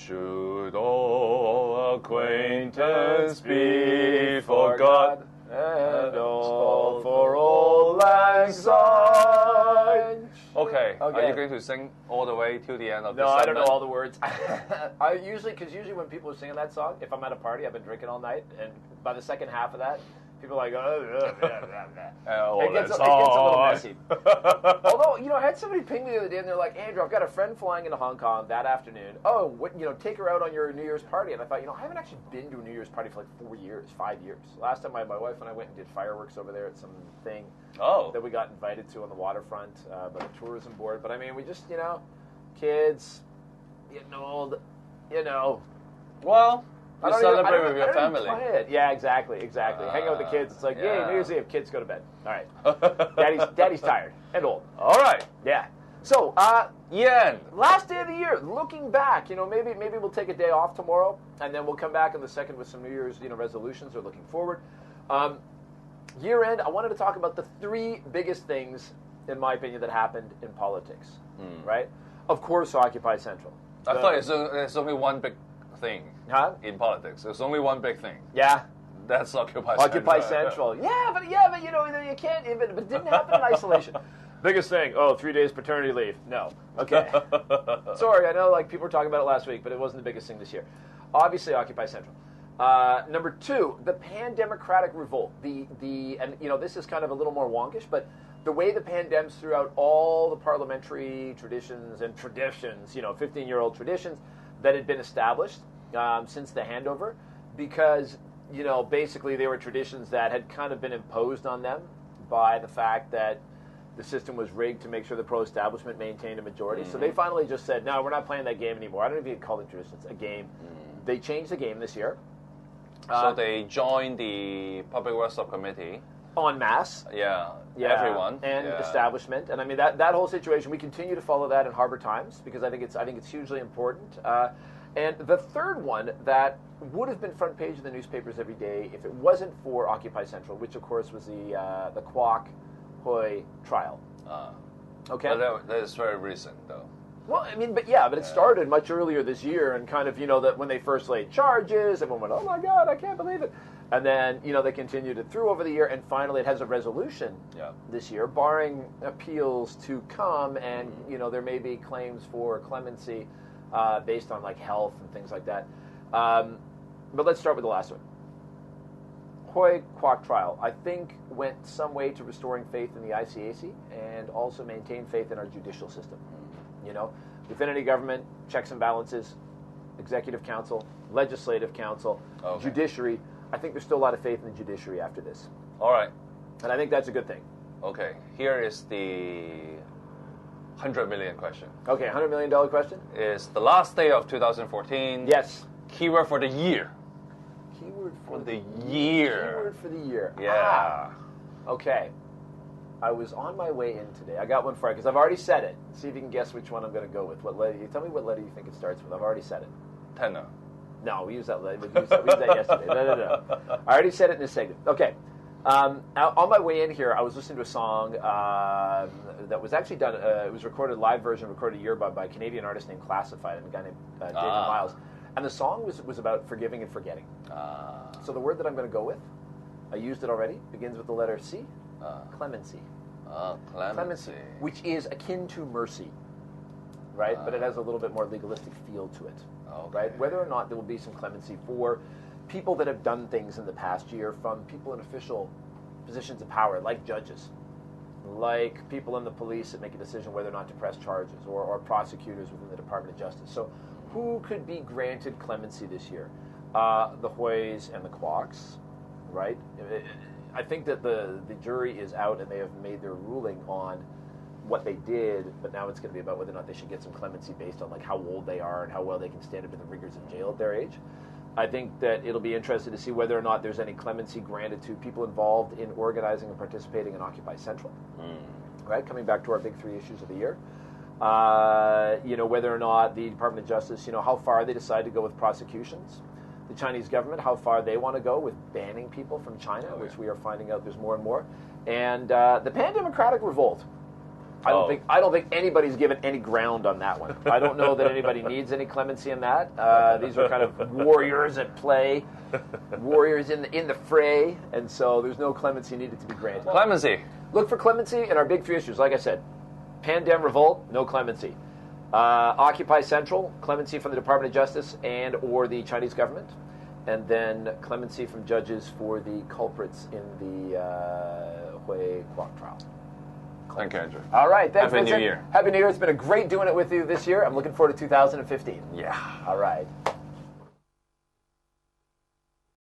Should all acquaintance be forgot, and all for old lang syne. Okay. Are you going to sing all the way till the end of this No, I don't segment? know all the words. Because usually when people are singing that song, if I'm at a party, I've been drinking all night, and by the second half of that, people are like, it gets a little messy. Although, I had somebody ping me the other day, and they're like, Andrew, I've got a friend flying into Hong Kong that afternoon. Oh, take her out on your New Year's party. And I thought, I haven't actually been to a New Year's party for like 5 years. Last time my wife and I went and did fireworks over there at some thing that we got invited to on the waterfront by the tourism board. But I mean, we just, kids, getting old, Well, you celebrate with your family. Yeah, exactly. Hang out with the kids. It's like, yay, New Year's Eve, kids go to bed. All right. Daddy's tired and old. All right. Yeah. So, Yen. last day of the year, looking back, maybe we'll take a day off tomorrow, and then we'll come back in the second with some New Year's, resolutions or looking forward. Year end, I wanted to talk about the three biggest things, in my opinion, that happened in politics, right? Of course, Occupy Central. I thought there's only one big thing in politics. There's only one big thing. Yeah. That's Occupy Central. Occupy Central. Yeah, but you can't even. But it didn't happen in isolation. Biggest thing. 3 days paternity leave. No. Okay. Sorry, I know people were talking about it last week, but it wasn't the biggest thing this year. Obviously, Occupy Central. Number two, the Pan-Democratic Revolt. And this is kind of a little more wonkish, but the way the Pan-Dems threw out all the parliamentary traditions, 15-year-old traditions that had been established since the handover, because basically they were traditions that had kind of been imposed on them by the fact that the system was rigged to make sure the pro-establishment maintained a majority. So they finally just said, no, we're not playing that game anymore. I don't know if you can call them traditions, a game. They changed the game this year. So they joined the Public Works Subcommittee. En masse. Yeah, everyone. And establishment. And I mean, that whole situation, we continue to follow that in Harbour Times because I think it's hugely important. And the third one that would have been front page of the newspapers every day if it wasn't for Occupy Central, which of course was the Kwok Hui trial. Okay. Well, that is very recent, though. Well, I mean, but it started much earlier this year, and kind of, that when they first laid charges, everyone went, oh my God, I can't believe it. And then, they continued it through over the year, and finally it has a resolution this year, barring appeals to come, and, there may be claims for clemency based on, health and things like that. But let's start with the last one. Hui Kwok trial, I think, went some way to restoring faith in the ICAC and also maintain faith in our judicial system. Within any government, checks and balances, executive council, legislative council, judiciary. I think there's still a lot of faith in the judiciary after this. All right. And I think that's a good thing. Okay. Here is the $100 million question. Okay, $100 million question? Is the last day of 2014. Yes. Keyword for the year. Keyword for the year. Keyword for the year. Yeah. Okay. I was on my way in today. I got one for you because I've already said it. See if you can guess which one I'm going to go with. What letter? You tell me what letter you think it starts with. I've already said it. Tenor. No, we used that. We used that yesterday. No. I already said it in a segment. Okay. On my way in here, I was listening to a song that was actually done. It was recorded, live version, recorded a year by a Canadian artist named Classified and a guy named David Miles. And the song was about forgiving and forgetting. So the word that I'm going to go with, I used it already, begins with the letter C. Clemency. Clemency. Which is akin to mercy, right? But it has a little bit more legalistic feel to it, right? Whether or not there will be some clemency for people that have done things in the past year, from people in official positions of power, like judges, like people in the police that make a decision whether or not to press charges, or prosecutors within the Department of Justice. So who could be granted clemency this year? The Huis and the Kwoks, right? I think that the jury is out and they have made their ruling on what they did, but now it's going to be about whether or not they should get some clemency based on how old they are and how well they can stand up to the rigors of jail at their age. I think that it'll be interesting to see whether or not there's any clemency granted to people involved in organizing and participating in Occupy Central. Right, coming back to our big three issues of the year. Whether or not the Department of Justice, how far they decide to go with prosecutions. The Chinese government, how far they want to go with banning people from China, which we are finding out there's more and more. And the Pan-Democratic Revolt. I don't think anybody's given any ground on that one. I don't know that anybody needs any clemency in that. These are kind of warriors at play, warriors in the fray, and so there's no clemency needed to be granted. Clemency. Look for clemency in our big three issues. Like I said, Pandem Revolt, no clemency. Occupy Central, clemency from the Department of Justice and or the Chinese government, and then clemency from judges for the culprits in the Hui Kwok trial. Thank you, Andrew. All right. Thanks, Happy Vincent. New Year. Happy New Year. It's been a great doing it with you this year. I'm looking forward to 2015. Yeah. All right.